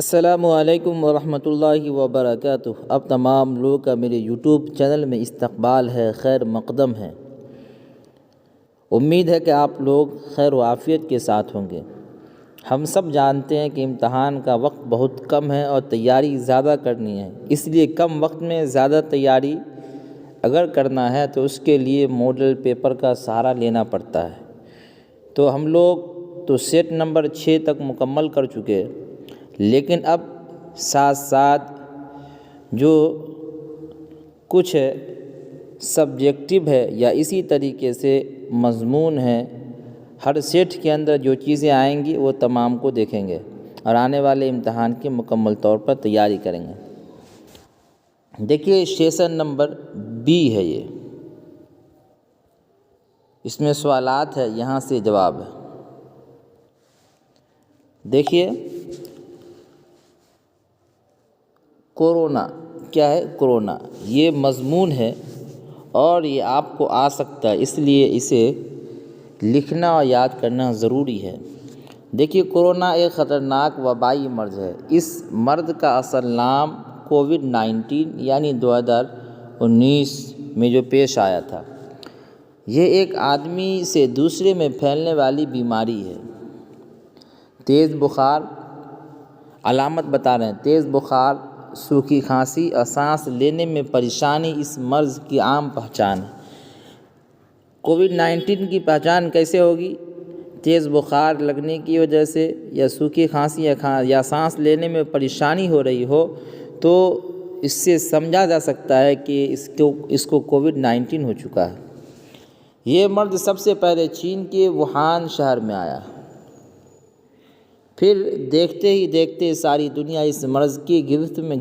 السلام علیکم ورحمۃ اللہ وبرکاتہ۔ اب تمام لوگوں کا میرے یوٹیوب چینل میں استقبال ہے، خیر مقدم ہے۔ امید ہے کہ آپ لوگ خیر و عافیت کے ساتھ ہوں گے۔ ہم سب جانتے ہیں کہ امتحان کا وقت بہت کم ہے اور تیاری زیادہ کرنی ہے، اس لیے کم وقت میں زیادہ تیاری اگر کرنا ہے تو اس کے لیے ماڈل پیپر کا سہارا لینا پڑتا ہے۔ تو ہم لوگ تو سیٹ نمبر 6 تک مکمل کر چکے، لیکن اب ساتھ ساتھ جو کچھ سبجیکٹیو ہے یا اسی طریقے سے مضمون ہے، ہر سیٹ کے اندر جو چیزیں آئیں گی وہ تمام کو دیکھیں گے اور آنے والے امتحان کی مکمل طور پر تیاری کریں گے۔ دیکھیے سیشن نمبر بی ہے، یہ اس میں سوالات ہے، یہاں سے جواب ہے۔ دیکھیے کورونا کیا ہے؟ کورونا یہ مضمون ہے اور یہ آپ کو آ سکتا ہے، اس لیے اسے لکھنا اور یاد کرنا ضروری ہے۔ دیکھیے کورونا ایک خطرناک وبائی مرض ہے۔ اس مرض کا اصل نام کووڈ-19 یعنی 2019 میں جو پیش آیا تھا، یہ ایک آدمی سے دوسرے میں پھیلنے والی بیماری ہے۔ تیز بخار، علامت بتا رہے ہیں، تیز بخار، سوکھی کھانسی اور سانس لینے میں پریشانی اس مرض کی عام پہچان ہے۔ کووڈ-19 کی پہچان کیسے ہوگی؟ تیز بخار لگنے کی وجہ سے یا سوکھی کھانسی یا سانس لینے میں پریشانی ہو رہی ہو تو اس سے سمجھا جا سکتا ہے کہ اس کو کووڈ-19 ہو چکا ہے۔ یہ مرض سب سے پہلے چین کے ووہان شہر میں آیا، پھر دیکھتے ہی دیکھتے ساری دنیا اس مرض کی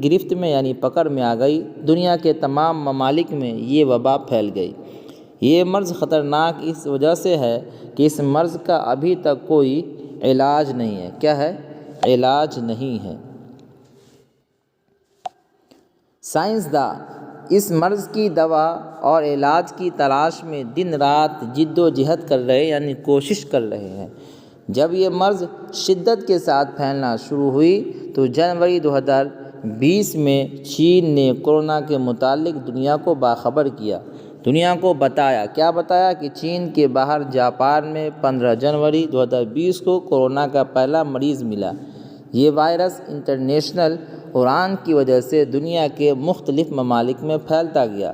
گرفت میں یعنی پکڑ میں آ گئی۔ دنیا کے تمام ممالک میں یہ وبا پھیل گئی۔ یہ مرض خطرناک اس وجہ سے ہے کہ اس مرض کا ابھی تک کوئی علاج نہیں ہے۔ کیا ہے؟ علاج نہیں ہے۔ سائنسداں اس مرض کی دوا اور علاج کی تلاش میں دن رات جد و جہد کر رہے یعنی کوشش کر رہے ہیں۔ جب یہ مرض شدت کے ساتھ پھیلنا شروع ہوئی تو جنوری 2020 میں چین نے کورونا کے متعلق دنیا کو باخبر کیا۔ دنیا کو بتایا، کیا بتایا؟ کہ چین کے باہر جاپان میں 15 جنوری 2020 کو کورونا کا پہلا مریض ملا۔ یہ وائرس انٹرنیشنل اڑان کی وجہ سے دنیا کے مختلف ممالک میں پھیلتا گیا۔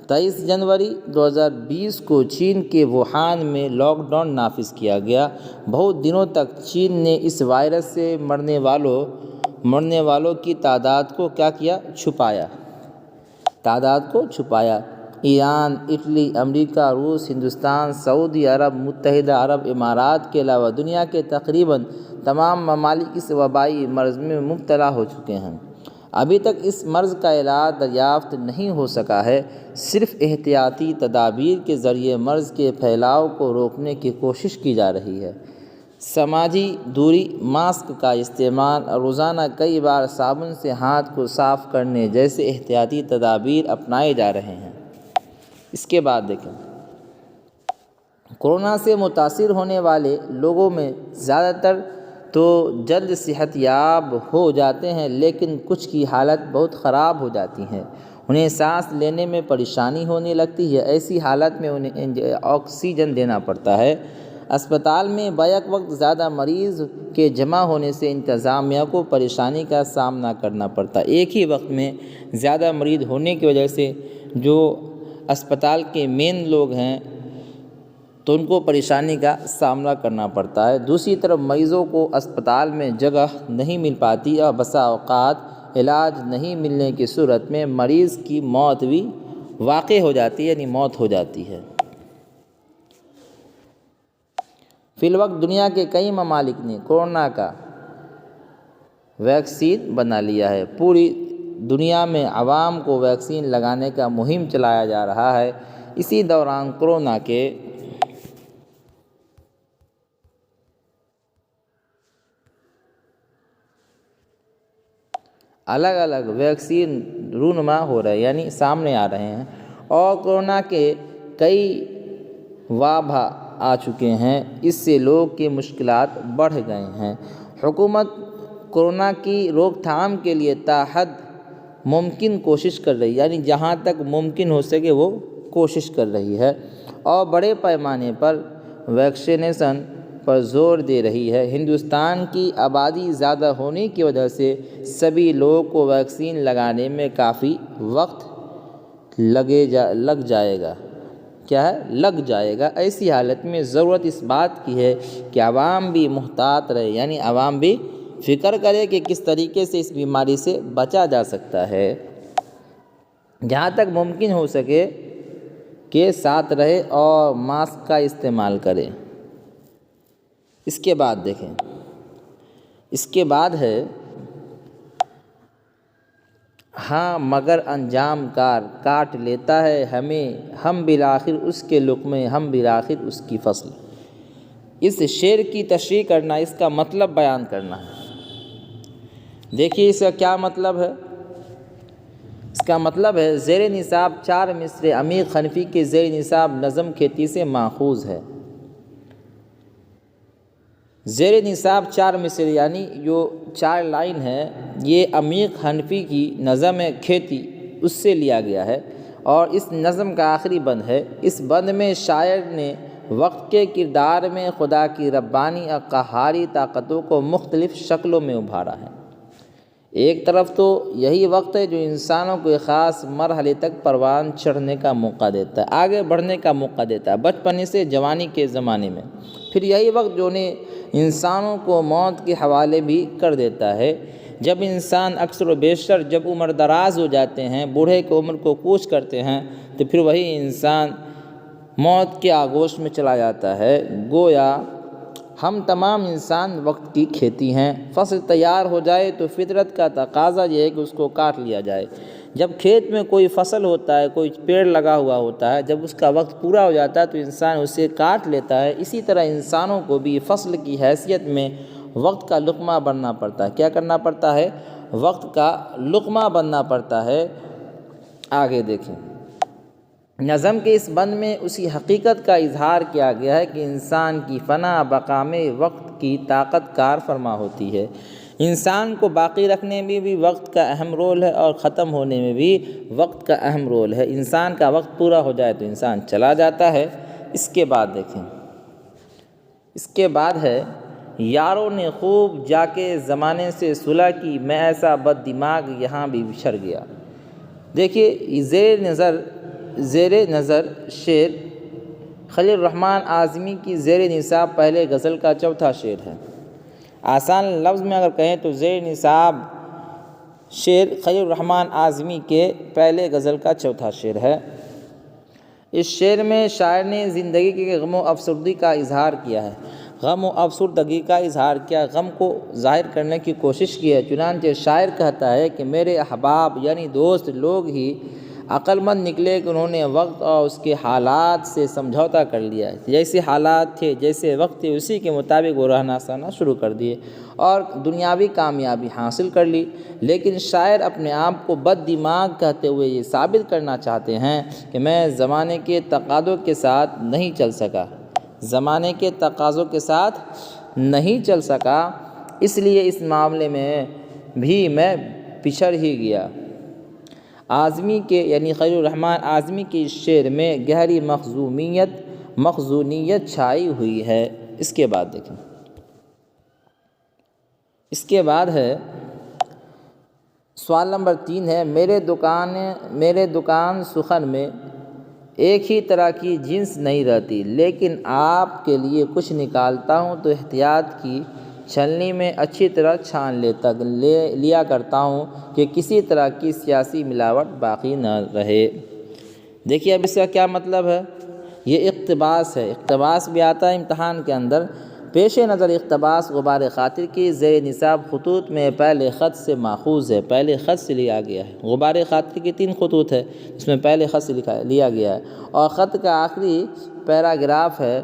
23 جنوری 2020 کو چین کے ووہان میں لاک ڈاؤن نافذ کیا گیا۔ بہت دنوں تک چین نے اس وائرس سے مرنے والوں کی تعداد کو کیا کیا؟ چھپایا۔ ایران، اٹلی، امریکہ، روس، ہندوستان، سعودی عرب، متحدہ عرب امارات کے علاوہ دنیا کے تقریباً تمام ممالک اس وبائی مرض میں مبتلا ہو چکے ہیں۔ ابھی تک اس مرض کا علاج دریافت نہیں ہو سکا ہے۔ صرف احتیاطی تدابیر کے ذریعے مرض کے پھیلاؤ کو روکنے کی کوشش کی جا رہی ہے۔ سماجی دوری، ماسک کا استعمال اور روزانہ کئی بار صابن سے ہاتھ کو صاف کرنے جیسے احتیاطی تدابیر اپنائے جا رہے ہیں۔ اس کے بعد دیکھیں، کورونا سے متاثر ہونے والے لوگوں میں زیادہ تر تو جلد صحت یاب ہو جاتے ہیں، لیکن کچھ کی حالت بہت خراب ہو جاتی ہے۔ انہیں سانس لینے میں پریشانی ہونے لگتی ہے۔ ایسی حالت میں انہیں آکسیجن دینا پڑتا ہے۔ اسپتال میں بیک وقت زیادہ مریض کے جمع ہونے سے انتظامیہ کو پریشانی کا سامنا کرنا پڑتا ہے۔ ایک ہی وقت میں زیادہ مریض ہونے کی وجہ سے جو اسپتال کے مین لوگ ہیں تو ان کو پریشانی کا سامنا کرنا پڑتا ہے۔ دوسری طرف مریضوں کو اسپتال میں جگہ نہیں مل پاتی اور بسا اوقات علاج نہیں ملنے کی صورت میں مریض کی موت بھی واقع ہو جاتی ہے، یعنی موت ہو جاتی ہے۔ فی الوقت دنیا کے کئی ممالک نے کورونا کا ویکسین بنا لیا ہے۔ پوری دنیا میں عوام کو ویکسین لگانے کا مہم چلایا جا رہا ہے۔ اسی دوران کورونا کے الگ الگ ویکسین رونما ہو رہے یعنی سامنے آ رہے ہیں، اور کورونا کے کئی وبا آ چکے ہیں۔ اس سے لوگ کی مشکلات بڑھ گئے ہیں۔ حکومت کورونا کی روک تھام کے لیے تاحد ممکن کوشش کر رہی ہے، یعنی جہاں تک ممکن ہو سکے وہ کوشش کر رہی ہے اور بڑے پیمانے پر ویکسینیشن پر زور دے رہی ہے۔ ہندوستان کی آبادی زیادہ ہونے کی وجہ سے سبھی لوگوں کو ویکسین لگانے میں کافی وقت لگ جائے گا۔ ایسی حالت میں ضرورت اس بات کی ہے کہ عوام بھی محتاط رہے، یعنی عوام بھی فکر کرے کہ کس طریقے سے اس بیماری سے بچا جا سکتا ہے۔ جہاں تک ممکن ہو سکے کے ساتھ رہے اور ماسک کا استعمال کرے۔ اس کے بعد دیکھیں، اس کے بعد ہے ہاں مگر انجام کار کاٹ لیتا ہے ہم بالآخر اس کے لقمے، ہم بالآخر اس کی فصل۔ اس شعر کی تشریح کرنا، اس کا مطلب بیان کرنا ہے۔ دیکھیے اس کا کیا مطلب ہے۔ اس کا مطلب ہے زیر نصاب 4 مصرے عمیق حنفی کے زیر نصاب نظم کھیتی سے ماخوذ ہے۔ زیر نصاب 4 مصرے یعنی جو 4 لائن ہے، یہ عمیق حنفی کی نظم کھیتی اس سے لیا گیا ہے اور اس نظم کا آخری بند ہے۔ اس بند میں شاعر نے وقت کے کردار میں خدا کی ربانی اور قہاری طاقتوں کو مختلف شکلوں میں ابھارا ہے۔ ایک طرف تو یہی وقت ہے جو انسانوں کو ایک خاص مرحلے تک پروان چڑھنے کا موقع دیتا ہے، آگے بڑھنے کا موقع دیتا ہے، بچپنے سے جوانی کے زمانے میں۔ پھر یہی وقت جو نے انسانوں کو موت کے حوالے بھی کر دیتا ہے۔ جب انسان اکثر و بیشتر جب عمر دراز ہو جاتے ہیں، بوڑھے کی عمر کو کوچ کرتے ہیں، تو پھر وہی انسان موت کے آغوش میں چلا جاتا ہے۔ گویا ہم تمام انسان وقت کی کھیتی ہیں۔ فصل تیار ہو جائے تو فطرت کا تقاضا یہ ہے کہ اس کو کاٹ لیا جائے۔ جب کھیت میں کوئی فصل ہوتا ہے، کوئی پیڑ لگا ہوا ہوتا ہے، جب اس کا وقت پورا ہو جاتا ہے تو انسان اسے کاٹ لیتا ہے۔ اسی طرح انسانوں کو بھی فصل کی حیثیت میں وقت کا لقمہ بننا پڑتا ہے۔ کیا کرنا پڑتا ہے؟ وقت کا لقمہ بننا پڑتا ہے۔ آگے دیکھیں، نظم کے اس بند میں اسی حقیقت کا اظہار کیا گیا ہے کہ انسان کی فنا بقا میں وقت کی طاقت کار فرما ہوتی ہے۔ انسان کو باقی رکھنے میں بھی وقت کا اہم رول ہے اور ختم ہونے میں بھی وقت کا اہم رول ہے۔ انسان کا وقت پورا ہو جائے تو انسان چلا جاتا ہے۔ اس کے بعد دیکھیں، اس کے بعد ہے یاروں نے خوب جا کے زمانے سے صلح کی، میں ایسا بد دماغ یہاں بھی بچھڑ گیا۔ دیکھیے زیر نظر شعر خلیل الرحمن اعظمی کی زیر نصاب پہلے غزل کا چوتھا شعر ہے۔ آسان لفظ میں اگر کہیں تو زیر نصاب شعر خلیل الرحمن اعظمی کے پہلے غزل کا چوتھا شعر ہے۔ اس شعر میں شاعر نے زندگی کے غم و افسردگی کا اظہار کیا ہے، غم و افسردگی کا اظہار کیا، غم کو ظاہر کرنے کی کوشش کی ہے۔ چنانچہ شاعر کہتا ہے کہ میرے احباب یعنی دوست لوگ ہی عقل مند نکلے کہ انہوں نے وقت اور اس کے حالات سے سمجھوتا کر لیا ہے۔ جیسے حالات تھے، جیسے وقت تھے، اسی کے مطابق وہ رہنا سہنا شروع کر دیے اور دنیاوی کامیابی حاصل کر لی۔ لیکن شاعر اپنے آپ کو بد دماغ کہتے ہوئے یہ ثابت کرنا چاہتے ہیں کہ میں زمانے کے تقاضوں کے ساتھ نہیں چل سکا، زمانے کے تقاضوں کے ساتھ نہیں چل سکا، اس لیے اس معاملے میں بھی میں پچھڑ ہی گیا۔ اعظمی کے یعنی خلیل الرحمن اعظمی کے اس شعر میں گہری مخزونیت چھائی ہوئی ہے۔ اس کے بعد دیکھیں، اس کے بعد ہے سوال نمبر 3 ہے میرے دکان سخن میں ایک ہی طرح کی جنس نہیں رہتی، لیکن آپ کے لیے کچھ نکالتا ہوں تو احتیاط کی چھلنی میں اچھی طرح چھان لیا کرتا ہوں کہ کسی طرح کی سیاسی ملاوٹ باقی نہ رہے۔ دیکھیے اب اس کا کیا مطلب ہے۔ یہ اقتباس ہے، اقتباس بھی آتا ہے امتحان کے اندر۔ پیش نظر اقتباس غبار خاطر کی زیر نصاب خطوط میں پہلے خط سے ماخوذ ہے، پہلے خط سے لیا گیا ہے۔ غبار خاطر کی 3 خطوط ہے، اس میں پہلے خط سے لیا گیا ہے اور خط کا آخری پیراگراف ہے۔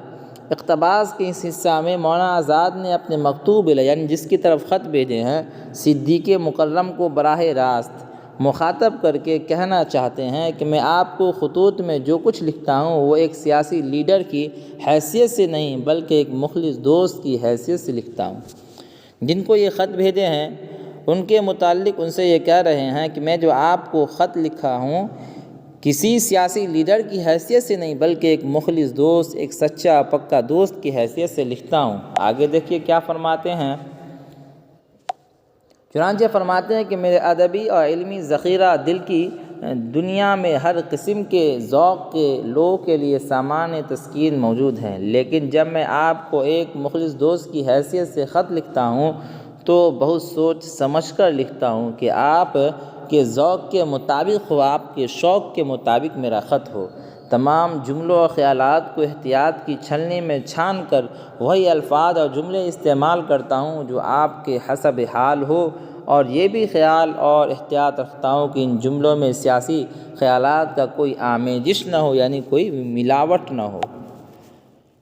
اقتباس کے اس حصہ میں مولانا آزاد نے اپنے مکتوب یعنی جس کی طرف خط بھیجے ہیں صدیق مکرم کو براہ راست مخاطب کر کے کہنا چاہتے ہیں کہ میں آپ کو خطوط میں جو کچھ لکھتا ہوں وہ ایک سیاسی لیڈر کی حیثیت سے نہیں بلکہ ایک مخلص دوست کی حیثیت سے لکھتا ہوں۔ جن کو یہ خط بھیجے ہیں ان کے متعلق ان سے یہ کہہ رہے ہیں کہ میں جو آپ کو خط لکھا ہوں کسی سیاسی لیڈر کی حیثیت سے نہیں بلکہ ایک مخلص دوست، ایک سچا پکا دوست کی حیثیت سے لکھتا ہوں۔ آگے دیکھیے کیا فرماتے ہیں۔ چنانچہ فرماتے ہیں کہ میرے ادبی اور علمی ذخیرہ دل کی دنیا میں ہر قسم کے ذوق کے لوگوں کے لیے سامان تسکین موجود ہیں، لیکن جب میں آپ کو ایک مخلص دوست کی حیثیت سے خط لکھتا ہوں تو بہت سوچ سمجھ کر لکھتا ہوں کہ آپ کے ذوق کے مطابق ہو، آپ کے شوق کے مطابق میرا خط ہو۔ تمام جملوں اور خیالات کو احتیاط کی چھلنی میں چھان کر وہی الفاظ اور جملے استعمال کرتا ہوں جو آپ کے حسب حال ہو، اور یہ بھی خیال اور احتیاط رکھتا ہوں کہ ان جملوں میں سیاسی خیالات کا کوئی آمیزش نہ ہو، یعنی کوئی ملاوٹ نہ ہو۔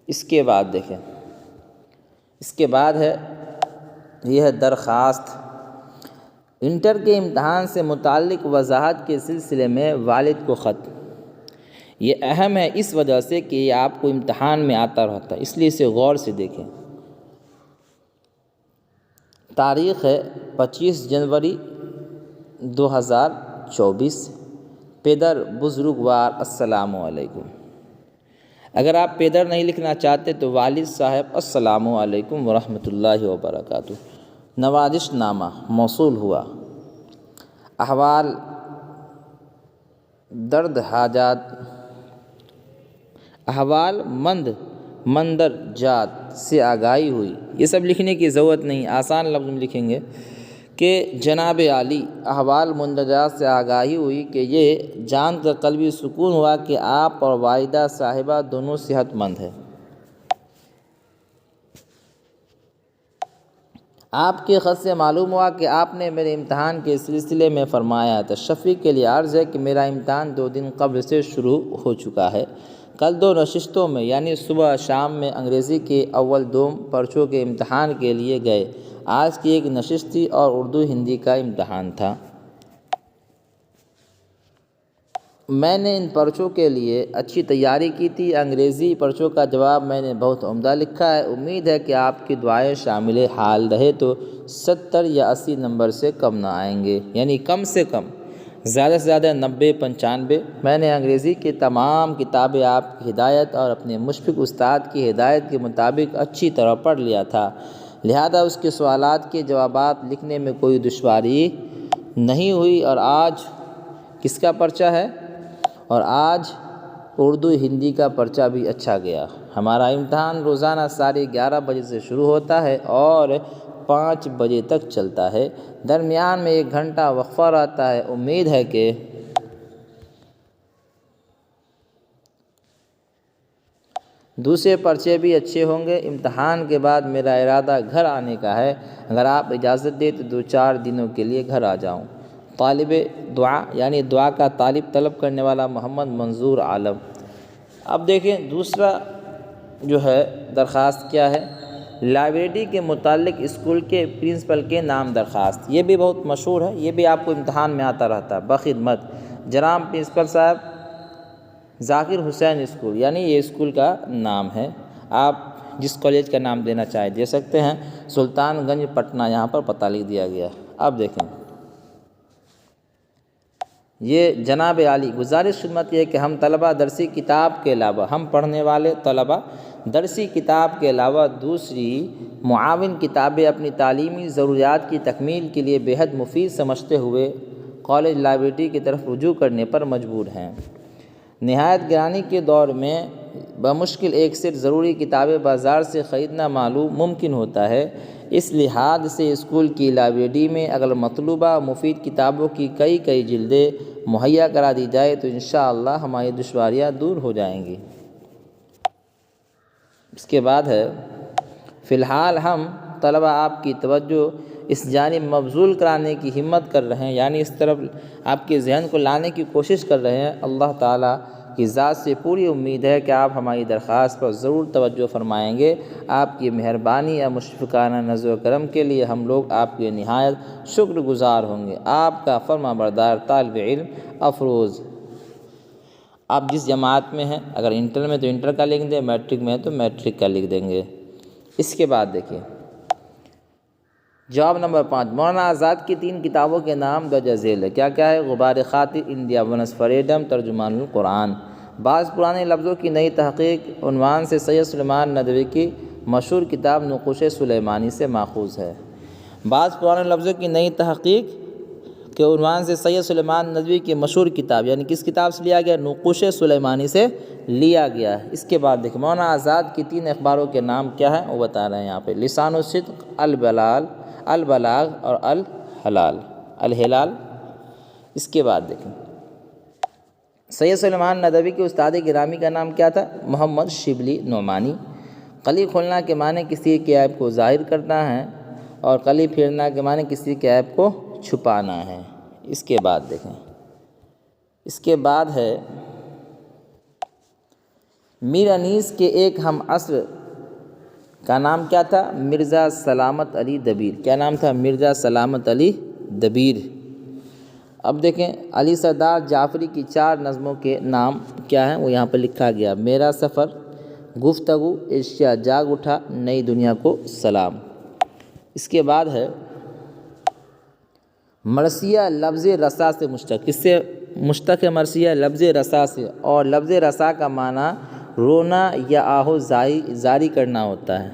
اس کے بعد دیکھیں، اس کے بعد ہے یہ ہے درخواست۔ انٹر کے امتحان سے متعلق وضاحت کے سلسلے میں والد کو خط۔ یہ اہم ہے اس وجہ سے کہ یہ آپ کو امتحان میں آتا رہتا ہے، اس لیے اسے غور سے دیکھیں۔ تاریخ ہے 25 جنوری 2024۔ پیدر بزرگوار السلام علیکم۔ اگر آپ پیدر نہیں لکھنا چاہتے تو والد صاحب السلام علیکم ورحمۃ اللہ وبرکاتہ۔ نوازش نامہ موصول ہوا۔ احوال، درد حاجات، احوال مندرجات سے آگاہی ہوئی۔ یہ سب لکھنے کی ضرورت نہیں، آسان لفظ میں لکھیں گے کہ جناب عالی احوال مندرجات سے آگاہی ہوئی کہ یہ جان کر قلبی سکون ہوا کہ آپ اور والدہ صاحبہ دونوں صحت مند ہیں۔ آپ کے خط سے معلوم ہوا کہ آپ نے میرے امتحان کے سلسلے میں فرمایا تشفی کے لیے عرض ہے کہ میرا امتحان 2 دن قبل سے شروع ہو چکا ہے۔ کل 2 نشستوں میں یعنی صبح شام میں انگریزی کے اول 2 پرچوں کے امتحان کے لیے گئے۔ آج کی ایک نشست تھی اور اردو ہندی کا امتحان تھا۔ میں نے ان پرچوں کے لیے اچھی تیاری کی تھی۔ انگریزی پرچوں کا جواب میں نے بہت عمدہ لکھا ہے۔ امید ہے کہ آپ کی دعائیں شامل حال رہے تو 70 یا 80 نمبر سے کم نہ آئیں گے، یعنی کم سے کم، زیادہ سے زیادہ 90 95۔ میں نے انگریزی کی تمام کتابیں آپ کی ہدایت اور اپنے مشفق استاد کی ہدایت کے مطابق اچھی طرح پڑھ لیا تھا، لہذا اس کے سوالات کے جوابات لکھنے میں کوئی دشواری نہیں ہوئی۔ اور آج کس کا پرچہ ہے؟ اور آج اردو ہندی کا پرچہ بھی اچھا گیا۔ ہمارا امتحان روزانہ 11:30 بجے سے شروع ہوتا ہے اور 5 بجے تک چلتا ہے۔ درمیان میں 1 گھنٹہ وقفہ رہتا ہے۔ امید ہے کہ دوسرے پرچے بھی اچھے ہوں گے۔ امتحان کے بعد میرا ارادہ گھر آنے کا ہے، اگر آپ اجازت دیں تو 2-4 دنوں کے لیے گھر آ جاؤں۔ طالب دعا، یعنی دعا کا طلب کرنے والا محمد منظور عالم۔ اب دیکھیں دوسرا جو ہے درخواست کیا ہے۔ لائبریری کے متعلق اسکول کے پرنسپل کے نام درخواست۔ یہ بھی بہت مشہور ہے، یہ بھی آپ کو امتحان میں آتا رہتا ہے۔ بخدمت جناب پرنسپل صاحب ذاکر حسین اسکول، یعنی یہ اسکول کا نام ہے۔ آپ جس کالج کا نام دینا چاہیں دے سکتے ہیں۔ سلطان گنج پٹنہ یہاں پر پتہ لکھ دیا گیا۔ اب دیکھیں یہ جناب عالی گزارش خدمت یہ ہے کہ ہم طلبہ درسی کتاب کے علاوہ، ہم پڑھنے والے طلبہ درسی کتاب کے علاوہ دوسری معاون کتابیں اپنی تعلیمی ضروریات کی تکمیل کے لیے بے حد مفید سمجھتے ہوئے کالج لائبریری کی طرف رجوع کرنے پر مجبور ہیں۔ نہایت گرانی کے دور میں بمشکل ایک سیٹ ضروری کتابیں بازار سے خریدنا ممکن ہوتا ہے۔ اس لحاظ سے اسکول کی لائبریری میں اگر مطلوبہ مفید کتابوں کی کئی جلدیں مہیا کرا دی جائے تو انشاءاللہ ہماری دشواریاں دور ہو جائیں گی۔ اس کے بعد ہے فی الحال ہم طلبہ آپ کی توجہ اس جانب مبذول کرانے کی ہمت کر رہے ہیں، یعنی اس طرف آپ کے ذہن کو لانے کی کوشش کر رہے ہیں۔ اللہ تعالیٰ کی ذات سے پوری امید ہے کہ آپ ہماری درخواست پر ضرور توجہ فرمائیں گے۔ آپ کی مہربانی یا مشفقانہ نظر و کرم کے لیے ہم لوگ آپ کے نہایت شکر گزار ہوں گے۔ آپ کا فرما بردار طالب علم افروز۔ آپ جس جماعت میں ہیں، اگر انٹر میں تو انٹر کا لکھ دیں، میٹرک میں ہے تو میٹرک کا لکھ دیں گے۔ اس کے بعد دیکھیے جواب نمبر 5، مولانا آزاد کی 3 کتابوں کے نام درج ذیل ہے۔ کیا کیا ہے؟ غبار خاطر، انڈیا ونس فریڈم، ترجمان القرآن۔ بعض پرانے لفظوں کی نئی تحقیق عنوان سے سید سلیمان ندوی کی مشہور کتاب نقوش سلیمانی سے ماخوذ ہے۔ بعض پرانے لفظوں کی نئی تحقیق کے عنوان سے سید سلیمان ندوی کی مشہور کتاب، یعنی کس کتاب سے لیا گیا؟ نقوش سلیمانی سے لیا گیا ہے۔ اس کے بعد دیکھیں مولانا آزاد کی 3 اخباروں کے نام کیا ہیں وہ بتا رہے ہیں یہاں پہ، لسان الصدق، البلاغ اور الہلال۔ اس کے بعد دیکھیں سید سلیمان ندوی کے استاد گرامی کا نام کیا تھا؟ محمد شبلی نعمانی۔ قلی کھولنا کے معنی کسی کے عیب کو ظاہر کرنا ہے، اور قلی پھیرنا کے معنی کسی کے عیب کو چھپانا ہے۔ اس کے بعد دیکھیں، اس کے بعد ہے میر انیس کے ایک ہم عصر کا نام کیا تھا؟ مرزا سلامت علی دبیر۔ کیا نام تھا؟ مرزا سلامت علی دبیر۔ اب دیکھیں علی سردار جعفری کی 4 نظموں کے نام کیا ہیں وہ یہاں پر لکھا گیا، میرا سفر، گفتگو، ایشیا جاگ اٹھا، نئی دنیا کو سلام۔ اس کے بعد ہے مرثیہ لفظ رسا سے مشتق۔ کس سے مشتق ہے مرثیہ؟ لفظ رسا سے، اور لفظ رسا کا معنی رونا یا آہو زاری کرنا ہوتا ہے۔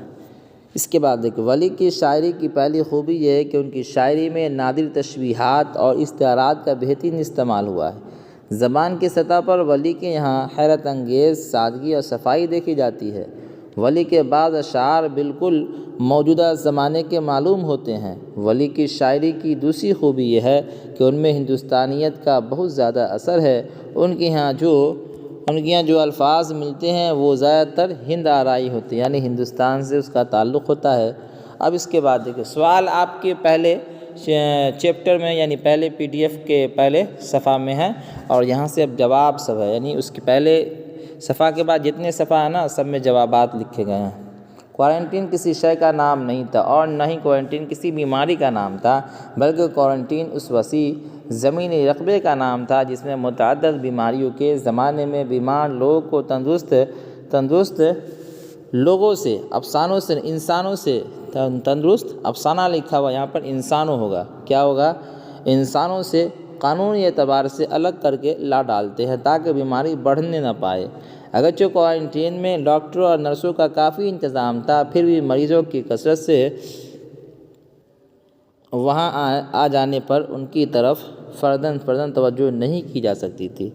اس کے بعد دیکھیں ولی کی شاعری کی پہلی خوبی یہ ہے کہ ان کی شاعری میں نادر تشبیہات اور استعارات کا بہترین استعمال ہوا ہے۔ زبان کی سطح پر ولی کے یہاں حیرت انگیز سادگی اور صفائی دیکھی جاتی ہے۔ ولی کے بعض اشعار بالکل موجودہ زمانے کے معلوم ہوتے ہیں۔ ولی کی شاعری کی دوسری خوبی یہ ہے کہ ان میں ہندوستانیت کا بہت زیادہ اثر ہے۔ ان کے یہاں جو الفاظ ملتے ہیں وہ زیادہ تر ہند آرائی ہوتے ہیں، یعنی ہندوستان سے اس کا تعلق ہوتا ہے۔ اب اس کے بعد دیکھیں سوال آپ کے پہلے چیپٹر میں، یعنی پہلے PDF کے پہلے صفحہ میں ہے، اور یہاں سے اب جواب سب ہے، یعنی اس کے پہلے صفحہ کے بعد جتنے صفحہ ہیں نا سب میں جوابات لکھے گئے ہیں۔ کوارنٹین کسی شے کا نام نہیں تھا، اور نہ ہی کوارنٹین کسی بیماری کا نام تھا، بلکہ کوارنٹین اس وسیع زمینی رقبے کا نام تھا جس میں متعدد بیماریوں کے زمانے میں بیمار لوگوں کو تندرست لوگوں سے، افسانوں سے، انسانوں سے تندرست، افسانہ لکھا ہوا یہاں پر انسانوں ہوگا، کیا ہوگا؟ انسانوں سے قانونی اعتبار سے الگ کر کے لا ڈالتے ہیں تاکہ بیماری بڑھنے نہ پائے۔ اگرچہ کوارنٹین میں ڈاکٹروں اور نرسوں کا کافی انتظام تھا، پھر بھی مریضوں کی کثرت سے وہاں آ جانے پر ان کی طرف فرداً توجہ نہیں کی جا سکتی تھی۔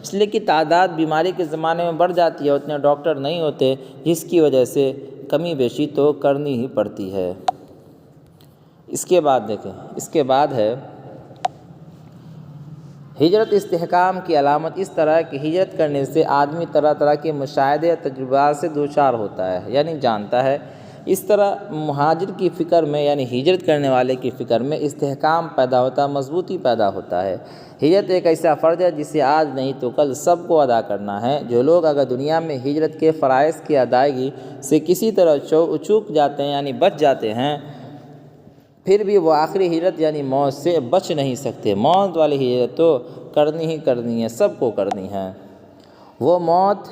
اس لیے کہ تعداد بیماری کے زمانے میں بڑھ جاتی ہے، اتنے ڈاکٹر نہیں ہوتے، جس کی وجہ سے کمی بیشی تو کرنی ہی پڑتی ہے۔ اس کے بعد دیکھیں، اس کے بعد ہے ہجرت استحکام کی علامت اس طرح کہ ہجرت کرنے سے آدمی طرح طرح کے مشاہدے اور تجربات سے دوچار ہوتا ہے، یعنی جانتا ہے۔ اس طرح مہاجر کی فکر میں، یعنی ہجرت کرنے والے کی فکر میں استحکام پیدا ہوتا ہے، مضبوطی پیدا ہوتا ہے۔ ہجرت ایک ایسا فرض ہے جسے آج نہیں تو کل سب کو ادا کرنا ہے۔ جو لوگ اگر دنیا میں ہجرت کے فرائض کی ادائیگی سے کسی طرح چوک جاتے ہیں، یعنی بچ جاتے ہیں، پھر بھی وہ آخری ہجرت یعنی موت سے بچ نہیں سکتے۔ موت والی ہجرت تو کرنی ہی کرنی ہے، سب کو کرنی ہے۔ وہ موت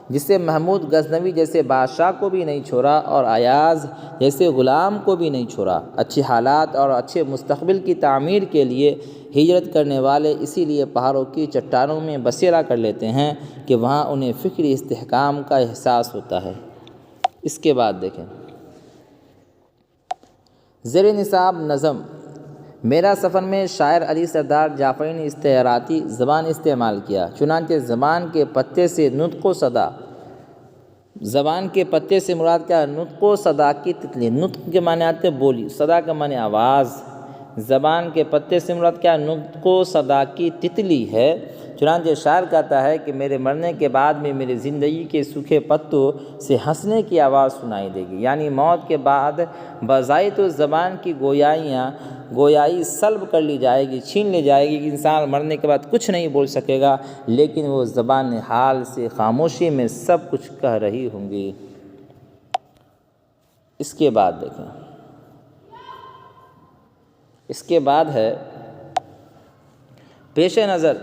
جسے محمود غزنوی جیسے بادشاہ کو بھی نہیں چھوڑا اور ایاز جیسے غلام کو بھی نہیں چھوڑا۔ اچھے حالات اور اچھے مستقبل کی تعمیر کے لیے ہجرت کرنے والے اسی لیے پہاڑوں کی چٹانوں میں بسیرا کر لیتے ہیں کہ وہاں انہیں فکری استحکام کا احساس ہوتا ہے۔ اس کے بعد دیکھیں زیر نصاب نظم میرا سفر میں شاعر علی سردار جعفری نے استعاراتی زبان استعمال کیا، چنانچہ زبان کے پتے سے نطق و صدا، زبان کے پتے سے مراد کیا ہے؟ نطق و صدا کی تتلی۔ نطق کے معنی آتے ہیں بولی، صدا کا معنی آواز، زبان کے پتے سے مراد کیا ہے؟ نطق و صدا کی تتلی ہے۔ چنانچہ شاعر کہتا ہے کہ میرے مرنے کے بعد میں میری زندگی کے سوکھے پتوں سے ہنسنے کی آواز سنائی دے گی، یعنی موت کے بعد بظاہر تو زبان کی گویائی سلب کر لی جائے گی، چھین لی جائے گی کہ انسان مرنے کے بعد کچھ نہیں بول سکے گا، لیکن وہ زبان حال سے خاموشی میں سب کچھ کہہ رہی ہوں گی۔ اس کے بعد دیکھیں، اس کے بعد ہے پیش نظر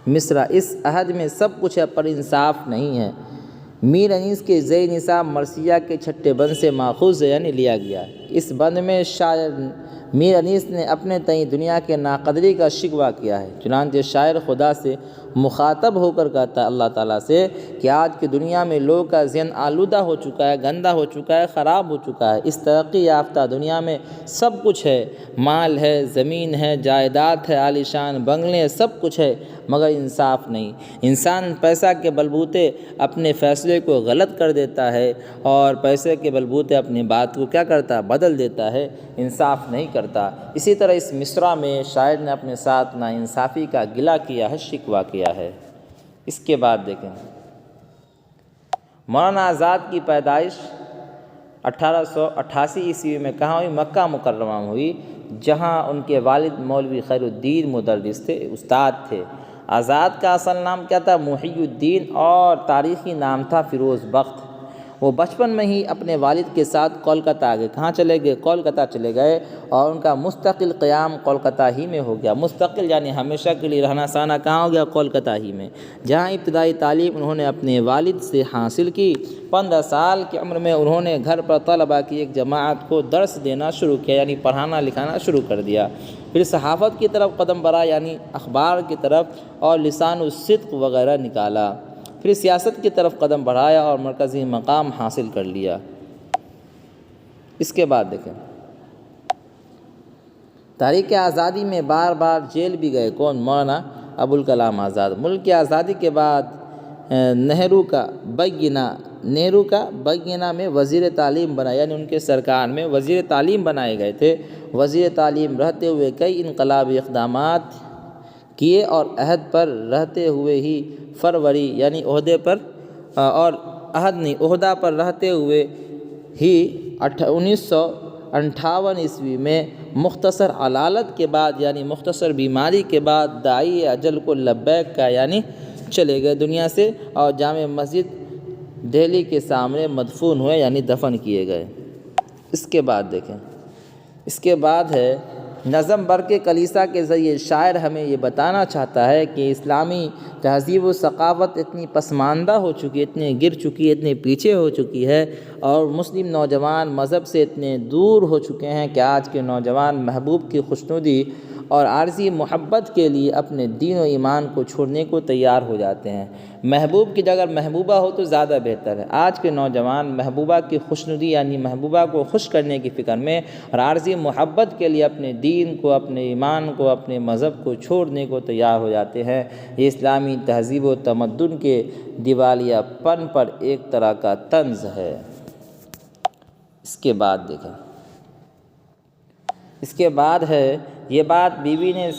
مصرع، اس عہد میں سب کچھ ہے پر انصاف نہیں ہے۔ میر انیس کے زیر نصاب مرثیہ کے چھٹے بند سے ماخوذ ہے، یعنی لیا گیا ہے۔ اس بند میں شاعر میر انیس نے اپنے تئیں دنیا کے ناقدری کا شکوہ کیا ہے۔ چنانچہ شاعر خدا سے مخاطب ہو کر کہتا ہے اللہ تعالیٰ سے کہ آج کی دنیا میں لوگوں کا ذہن آلودہ ہو چکا ہے، گندا ہو چکا ہے، خراب ہو چکا ہے۔ اس ترقی یافتہ دنیا میں سب کچھ ہے، مال ہے، زمین ہے، جائیداد ہے، عالیشان بنگلے ہیں، سب کچھ ہے، مگر انصاف نہیں۔ انسان پیسہ کے بلبوتے اپنے فیصلے کو غلط کر دیتا ہے اور پیسے کے بلبوتے اپنی بات کو کیا کرتا ہے؟ بدل دیتا ہے، انصاف نہیں کرتا۔ اسی طرح اس مصرع میں شاعر نے اپنے ساتھ ناانصافی کا گلہ کیا ہے، شکوہ کیا ہے۔ اس کے بعد دیکھیں مولانا آزاد کی پیدائش 1888 عیسوی میں کہاں ہوئی؟ مکہ مکرمہ میں ہوئی، جہاں ان کے والد مولوی خیر الدین مدرس تھے، استاد تھے۔ آزاد کا اصل نام کیا تھا؟ محی الدین، اور تاریخی نام تھا فیروز بخت۔ وہ بچپن میں ہی اپنے والد کے ساتھ کولکتہ آ گئے۔ کہاں چلے گئے؟ کولکتہ چلے گئے، اور ان کا مستقل قیام کولکتہ ہی میں ہو گیا۔ مستقل یعنی ہمیشہ کے لیے رہنا سہنا کہاں ہو گیا؟ کولکتہ ہی میں، جہاں ابتدائی تعلیم انہوں نے اپنے والد سے حاصل کی۔ 15 سال کی عمر میں انہوں نے گھر پر طلباء کی ایک جماعت کو درس دینا شروع کیا، یعنی پڑھانا لکھانا شروع کر دیا۔ پھر صحافت کی طرف قدم بڑھا، یعنی اخبار کی طرف، اور لسان الصدق وغیرہ نکالا۔ پھر سیاست کی طرف قدم بڑھایا اور مرکزی مقام حاصل کر لیا۔ اس کے بعد دیکھیں تحریک آزادی میں بار بار جیل بھی گئے۔ کون؟ مولانا ابوالکلام آزاد۔ ملک کی آزادی کے بعد نہرو کا بگینہ میں وزیر تعلیم بنا، یعنی ان کے سرکار میں وزیر تعلیم بنائے گئے تھے۔ وزیر تعلیم رہتے ہوئے کئی انقلابی اقدامات کیے، اور عہد پر رہتے ہوئے ہی فروری یعنی عہدہ پر رہتے ہوئے ہی 1958 عیسوی میں مختصر علالت کے بعد، یعنی مختصر بیماری کے بعد، داعی اجل کو لبیک کا یعنی چلے گئے دنیا سے، اور جامع مسجد دہلی کے سامنے مدفون ہوئے، یعنی دفن کیے گئے۔ اس کے بعد دیکھیں اس کے بعد ہے نظم برق کلیسا کے ذریعے شاعر ہمیں یہ بتانا چاہتا ہے کہ اسلامی تہذیب و ثقافت اتنی پسماندہ ہو چکی ہے، اتنے گر چکی ہے، اتنے پیچھے ہو چکی ہے، اور مسلم نوجوان مذہب سے اتنے دور ہو چکے ہیں کہ آج کے نوجوان محبوب کی خوشنودی اور عارضی محبت کے لیے اپنے دین و ایمان کو چھوڑنے کو تیار ہو جاتے ہیں۔ محبوب کی جگہ محبوبہ ہو تو زیادہ بہتر ہے۔ آج کے نوجوان محبوبہ کی خوشنودی یعنی محبوبہ کو خوش کرنے کی فکر میں اور عارضی محبت کے لیے اپنے دین کو، اپنے ایمان کو، اپنے مذہب کو چھوڑنے کو تیار ہو جاتے ہیں۔ یہ اسلامی تہذیب و تمدن کے دیوالیہ پن پر ایک طرح کا طنز ہے۔ اس کے بعد دیکھیں اس کے بعد ہے یہ بات بیوی نے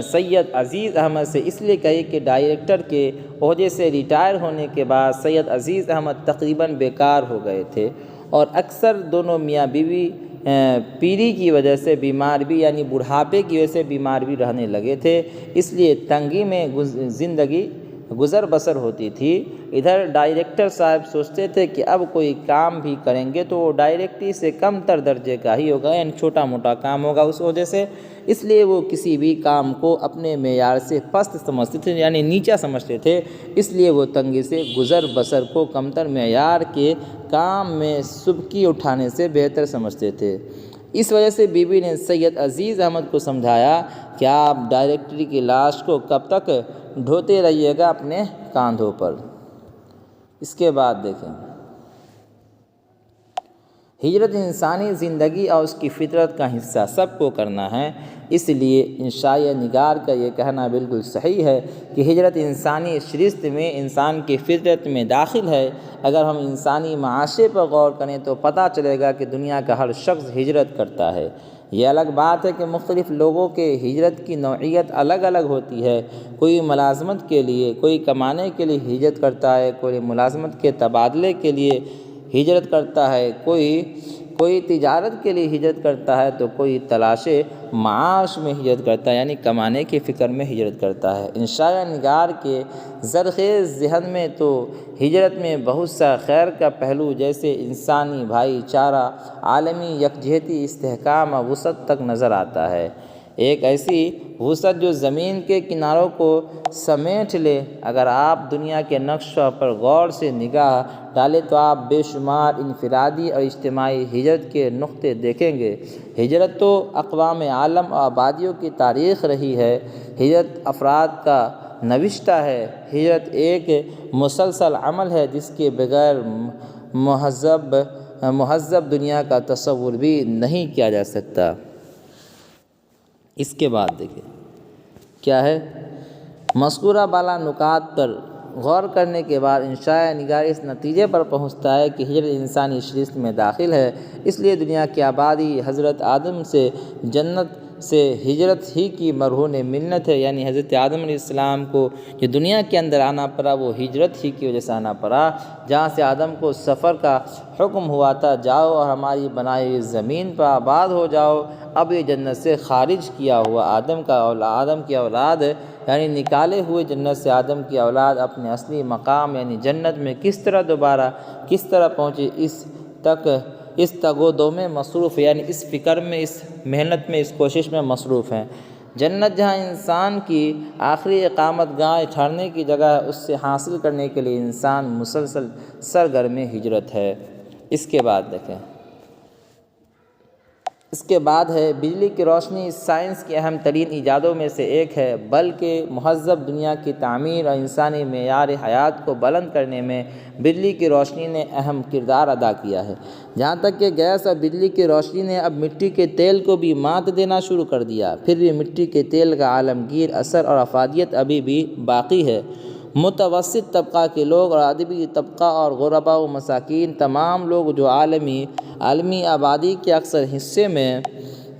سید عزیز احمد سے اس لیے کہی کہ ڈائریکٹر کے عہدے سے ریٹائر ہونے کے بعد سید عزیز احمد تقریباً بیکار ہو گئے تھے، اور اکثر دونوں میاں بیوی پیری کی وجہ سے بیمار بھی، یعنی بڑھاپے کی وجہ سے بیمار بھی رہنے لگے تھے، اس لیے تنگی میں زندگی گزر بسر ہوتی تھی۔ ادھر ڈائریکٹر صاحب سوچتے تھے کہ اب کوئی کام بھی کریں گے تو وہ ڈائریکٹری سے کم تر درجے کا ہی ہوگا، یعنی چھوٹا موٹا کام ہوگا اس وجہ سے، اس لیے وہ کسی بھی کام کو اپنے معیار سے پست سمجھتے تھے، یعنی نیچا سمجھتے تھے، اس لیے وہ تنگی سے گزر بسر کو کمتر معیار کے کام میں سبکی اٹھانے سے بہتر سمجھتے تھے۔ اس وجہ سے بیوی نے سید عزیز احمد کو سمجھایا کہ آپ ڈائریکٹری کی لاش کو کب تک ڈھوتے رہیے گا اپنے کاندھوں پر۔ اس کے بعد دیکھیں ہجرت انسانی زندگی اور اس کی فطرت کا حصہ سب کو کرنا ہے، اس لیے انشائیہ نگار کا یہ کہنا بالکل صحیح ہے کہ ہجرت انسانی شرست میں انسان کی فطرت میں داخل ہے۔ اگر ہم انسانی معاشرے پر غور کریں تو پتہ چلے گا کہ دنیا کا ہر شخص ہجرت کرتا ہے۔ یہ الگ بات ہے کہ مختلف لوگوں کے ہجرت کی نوعیت الگ الگ ہوتی ہے، کوئی ملازمت کے لیے، کوئی کمانے کے لیے ہجرت کرتا ہے، کوئی ملازمت کے تبادلے کے لیے ہجرت کرتا ہے، کوئی تجارت کے لیے ہجرت کرتا ہے، تو کوئی تلاش معاش میں ہجرت کرتا ہے، یعنی کمانے کی فکر میں ہجرت کرتا ہے۔ انشائیہ نگار کے زرخیز ذہن میں تو ہجرت میں بہت سا خیر کا پہلو جیسے انسانی بھائی چارہ، عالمی یکجہتی، استحکام اور وسعت تک نظر آتا ہے۔ ایک ایسی وسعت جو زمین کے کناروں کو سمیٹ لے۔ اگر آپ دنیا کے نقشہ پر غور سے نگاہ ڈالیں تو آپ بے شمار انفرادی اور اجتماعی ہجرت کے نقطے دیکھیں گے۔ ہجرت تو اقوام عالم اور آبادیوں کی تاریخ رہی ہے۔ ہجرت افراد کا نوشتہ ہے۔ ہجرت ایک مسلسل عمل ہے جس کے بغیر مہذب دنیا کا تصور بھی نہیں کیا جا سکتا۔ اس کے بعد دیکھیں کیا ہے، مذکورہ بالا نکات پر غور کرنے کے بعد انشاء نگار اس نتیجے پر پہنچتا ہے کہ ہجرت انسانی شرست میں داخل ہے۔ اس لیے دنیا کی آبادی حضرت آدم سے جنت سے ہجرت ہی کی مرہون منت ہے، یعنی حضرت آدم علیہ السلام کو جو دنیا کے اندر آنا پڑا وہ ہجرت ہی کی وجہ سے آنا پڑا۔ جہاں سے آدم کو سفر کا حکم ہوا تھا، جاؤ اور ہماری بنائی ہوئی زمین پر آباد ہو جاؤ، اب یہ جنت سے خارج کیا ہوا آدم کی اولاد یعنی نکالے ہوئے جنت سے آدم کی اولاد اپنے اصلی مقام یعنی جنت میں کس طرح پہنچے، اس تگ و دو میں مصروف ہے، یعنی اس فکر میں، اس محنت میں، اس کوشش میں مصروف ہیں۔ جنت جہاں انسان کی آخری اقامت گاہ ٹھہرنے کی جگہ ہے، اس سے حاصل کرنے کے لیے انسان مسلسل سرگرم ہجرت ہے۔ اس کے بعد دیکھیں، اس کے بعد ہے بجلی کی روشنی سائنس کی اہم ترین ایجادوں میں سے ایک ہے، بلکہ مہذب دنیا کی تعمیر اور انسانی معیار حیات کو بلند کرنے میں بجلی کی روشنی نے اہم کردار ادا کیا ہے۔ جہاں تک کہ گیس اور بجلی کی روشنی نے اب مٹی کے تیل کو بھی مات دینا شروع کر دیا، پھر بھی مٹی کے تیل کا عالمگیر اثر اور افادیت ابھی بھی باقی ہے۔ متوسط طبقہ کے لوگ اور ادبی طبقہ اور غرباء و مساکین، تمام لوگ جو عالمی آبادی کے اکثر حصے میں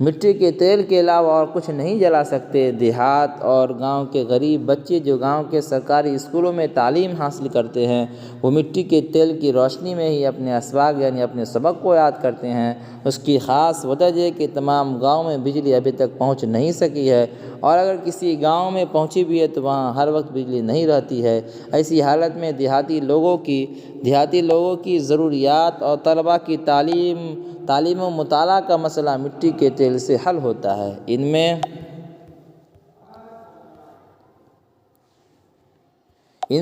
مٹی کے تیل کے علاوہ اور کچھ نہیں جلا سکتے۔ دیہات اور گاؤں کے غریب بچے جو گاؤں کے سرکاری اسکولوں میں تعلیم حاصل کرتے ہیں، وہ مٹی کے تیل کی روشنی میں ہی اپنے اسباق یعنی اپنے سبق کو یاد کرتے ہیں۔ اس کی خاص وجہ یہ ہے کہ تمام گاؤں میں بجلی ابھی تک پہنچ نہیں سکی ہے، اور اگر کسی گاؤں میں پہنچی بھی ہے تو وہاں ہر وقت بجلی نہیں رہتی ہے۔ ایسی حالت میں دیہاتی لوگوں کی ضروریات اور طلباء کی تعلیم و مطالعہ کا مسئلہ مٹی کے تیل سے حل ہوتا ہے۔ ان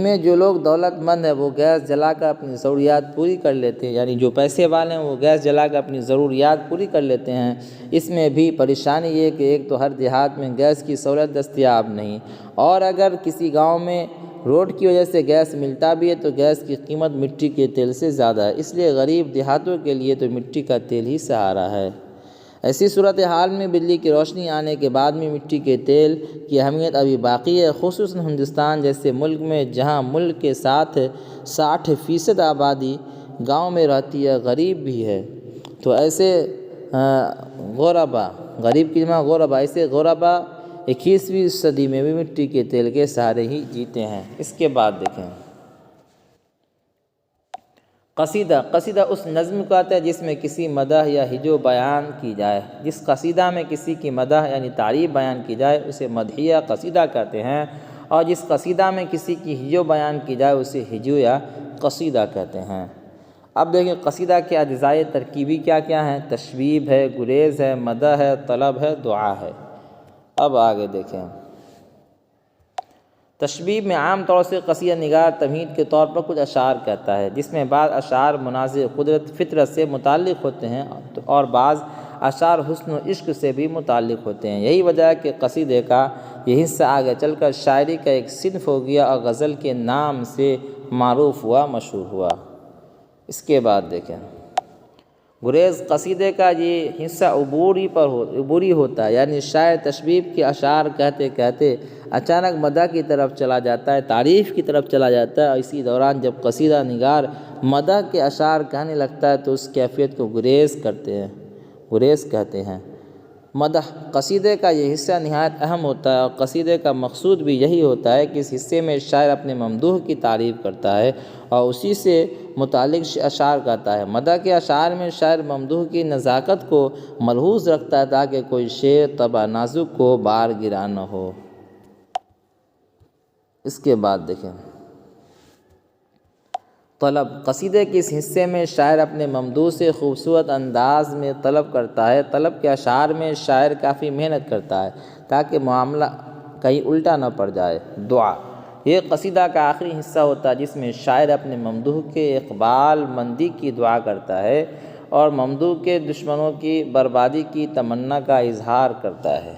میں جو لوگ دولت مند ہیں وہ گیس جلا کر اپنی ضروریات پوری کر لیتے ہیں، یعنی جو پیسے والے ہیں وہ گیس جلا کر اپنی ضروریات پوری کر لیتے ہیں۔ اس میں بھی پریشانی یہ کہ ایک تو ہر دیہات میں گیس کی سہولت دستیاب نہیں، اور اگر کسی گاؤں میں روڈ کی وجہ سے گیس ملتا بھی ہے تو گیس کی قیمت مٹی کے تیل سے زیادہ ہے، اس لیے غریب دیہاتوں کے لیے تو مٹی کا تیل ہی سہارا ہے۔ ایسی صورتحال میں بجلی کی روشنی آنے کے بعد بھی مٹی کے تیل کی اہمیت ابھی باقی ہے، خصوصاً ہندوستان جیسے ملک میں جہاں ملک کے 60% آبادی گاؤں میں رہتی ہے، غریب بھی ہے، تو ایسے غربا 21ویں صدی میں بھی مٹی کے تیل کے سہارے ہی جیتے ہیں۔ اس کے بعد دیکھیں قصیدہ اس نظم کو آتا ہے جس میں کسی مدح یا ہجو بیان کی جائے۔ جس قصیدہ میں کسی کی مدح یعنی تعریف بیان کی جائے اسے مدحیہ قصیدہ کہتے ہیں، اور جس قصیدہ میں کسی کی ہجو بیان کی جائے اسے ہجو یا قصیدہ کہتے ہیں۔ اب دیکھیں قصیدہ کے اجزائے ترکیبی کیا کیا ہیں۔ تشبیب ہے، گریز ہے، مدح ہے، طلب ہے، دعا ہے۔ اب آگے دیکھیں، تشبیب میں عام طور سے قصیدہ نگار تمہید کے طور پر کچھ اشعار کہتا ہے، جس میں بعض اشعار مناظر قدرت فطرت سے متعلق ہوتے ہیں اور بعض اشعار حسن و عشق سے بھی متعلق ہوتے ہیں۔ یہی وجہ ہے کہ قصیدے کا یہ حصہ آگے چل کر شاعری کا ایک صنف ہو گیا اور غزل کے نام سے معروف ہوا، مشہور ہوا۔ اس کے بعد دیکھیں گریز قصیدے کا یہ حصہ عبوری ہوتا ہے، یعنی شاعر تشبیب کے اشعار کہتے کہتے اچانک مدح کی طرف چلا جاتا ہے، تعریف کی طرف چلا جاتا ہے، اور اسی دوران جب قصیدہ نگار مدح کے اشعار کہنے لگتا ہے تو اس کیفیت کو گریز کہتے ہیں۔ مدح قصیدے کا یہ حصہ نہایت اہم ہوتا ہے، اور قصیدے کا مقصود بھی یہی ہوتا ہے کہ اس حصے میں شاعر اپنے ممدوح کی تعریف کرتا ہے اور اسی سے متعلق اشعار گاتا ہے۔ مدح کے اشعار میں شاعر ممدوح کی نزاکت کو ملحوظ رکھتا ہے تاکہ کوئی شعر طبع نازک کو بار گرا نہ ہو۔ اس کے بعد دیکھیں طلب قصیدے کے اس حصے میں شاعر اپنے ممدوح سے خوبصورت انداز میں طلب کرتا ہے۔ طلب کے اشعار میں شاعر کافی محنت کرتا ہے تاکہ معاملہ کہیں الٹا نہ پڑ جائے۔ دعا یہ قصیدہ کا آخری حصہ ہوتا ہے جس میں شاعر اپنے ممدوح کے اقبال مندی کی دعا کرتا ہے اور ممدوح کے دشمنوں کی بربادی کی تمنا کا اظہار کرتا ہے۔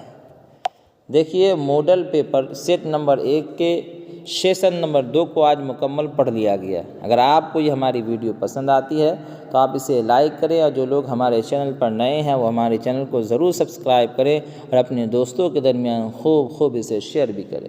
دیکھیے ماڈل پیپر سیٹ نمبر 1 کے سیشن نمبر 2 کو آج مکمل پڑھ لیا گیا۔ اگر آپ کو یہ ہماری ویڈیو پسند آتی ہے تو آپ اسے لائک کریں، اور جو لوگ ہمارے چینل پر نئے ہیں وہ ہمارے چینل کو ضرور سبسکرائب کریں اور اپنے دوستوں کے درمیان خوب اسے شیئر بھی کریں۔